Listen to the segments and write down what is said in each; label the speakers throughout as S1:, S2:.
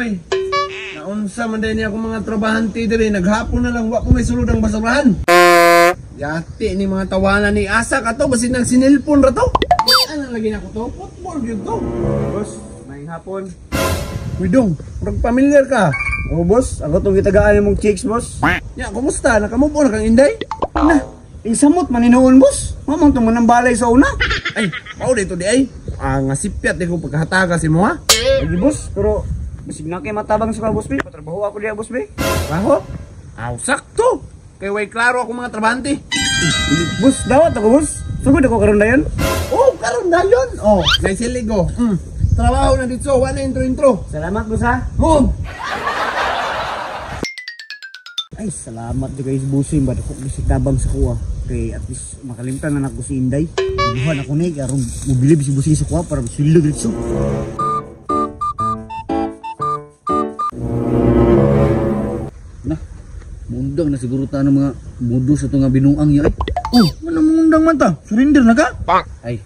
S1: oy. Naunsa man din ako mga trabahante diri, naghapon na lang wa ko may sulod ang basurahan. Yati ni mga tawanan ni asa ka to, basi nang sinilpon ra to. Ano lagi na ko to? Football gyud to.
S2: Boss, may hapon.
S1: Uy dong, murag familiar ka.
S2: Oh boss, ako tong gitagaan mong chicks boss.
S1: Ya, kumusta? Nakamove on na kang Inday?
S2: Na, ingsamot maninoon boss. Mamang tuman ng balay sa una.
S1: Ay, mao dito di ay. Nga sipyat di ko pagkahataga si mo ha.
S2: Lagi boss, pero bisig na kay matabang sa boss be. Patrabaho ako diya boss be.
S1: Trabaho? Aw, sakto. Kay way klaro ako mga trabahante.
S2: Boss, dawat ako boss. Sugod ako karon dayon.
S1: Oh, karon dayon. Oh, naisiligo. Trabaho na dito, wala intro.
S2: Salamat boss ha.
S1: Move.
S2: Ay, salamat juga guys busing ba ko bisig tabang sa kuha. Kay at least makalimtan na nako si Inday. Buhan ako ni aron mobilib si busing sa kuha para silog dito. Nah, mundang na siguro ta ng mga modus sa nga binuang ya. Oh, ano mundang man ta? Surrender na ka? Ay,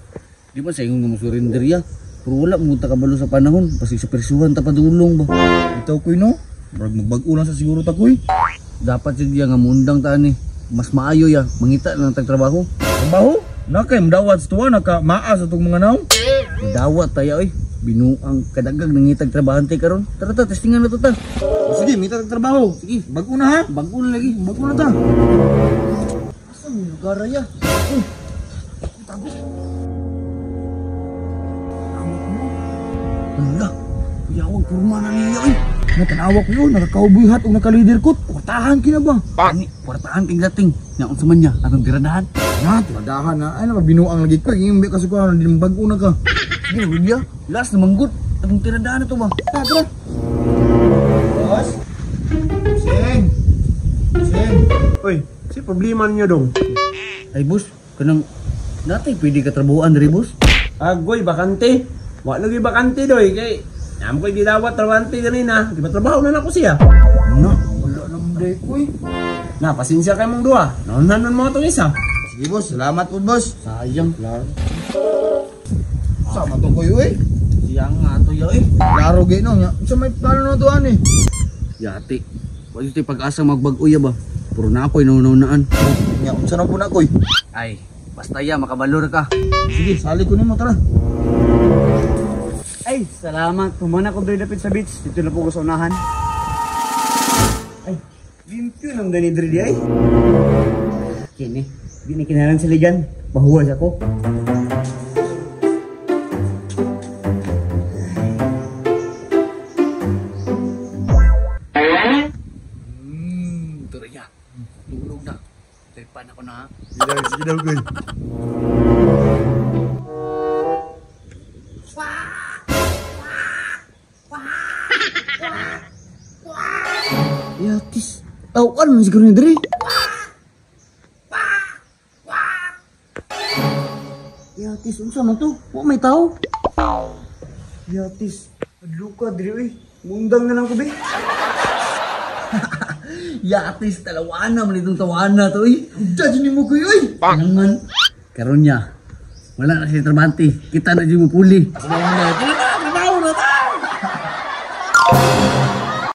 S2: di ba sa ingon nga mo surrender ya? Pero wala mo ta kabalo sa panahon, pasig sa persuhan ta padulong ba. Itaw koy no. Murag magbag-o lang sa siguro ta koy. Dapat siya nga mundang ta ni. Mas maayo ya, mangita lang tagtrabaho. Trabaho? Nakay mdawat sa tuwa, naka-maa sa itong mga naong. Dawat tayo eh. Binuang kadagag nangitag trabahante karon. Tara ta, testingan na to ta. O, sige, mita tagtrabaho. Sige, bago na ha. Bago na lagi, bago na ta. Asan yung lugar ya? Tago. Tawag mo. Ala, kuyawag kurma na niya eh. Natanawak ko yun, nakakauboy hat o nakalider ko. Kwartahan kina ba? Ani, kwartahan king dating. Naon sa man niya, atong tiradahan. Na, tiradahan na. Ay naman, binuang lagi ko. Yung may kasukuhan, hindi naman bago na ka. Sige, Lydia. Last na manggut. Atong tiradahan na to ba? Tara.
S1: Boss? Sing! Uy, si problema niyo dong?
S2: Ay, boss, kanang dati pwede ka trabuhan rin, boss.
S1: Agoy, bakante. Wala lagi bakante doy. Kay, naman ko'y gidawat trabahante ganina. Di ba trabaho na ako siya?
S2: Ano? Wala naman day ko eh.
S1: Na, pasensya kayo mong dua. Nanon mo itong isa.
S2: Sige, boss. Salamat po, boss. Sayang. Sama to ko eh. Siyang nga to yun eh. Klaro gino niya. Sa may plano na to eh. Yati. Wala ito pag-asa magbag-uya ba? Puro na ako'y naunaan. Nya, unsa na po na ako'y? Ay, basta ya, makabalor ka. Sige, sali ko nimo, tara. Ay, salamat. Pumana ko doon dapit sa beach. Dito na po ko sa unahan. Ay, limpyo ng ganidri di ay. Kini, di na kinalan sa ligan. Bahuwas ako. Tara ya. Tulog na. Tripan ako na ha. Sige daw, guys. Yatis. Oh, kan man siguro ni diri. Yatis, unsa man to? Wa may tao. Yatis, adluka diri eh. Mundang na lang ko be. Yatis, talawana man itong tawana to eh. Judge ni mo ko eh. Nangan. Karon niya. Wala na si trabante. Kita na di mo puli.
S1: Sige,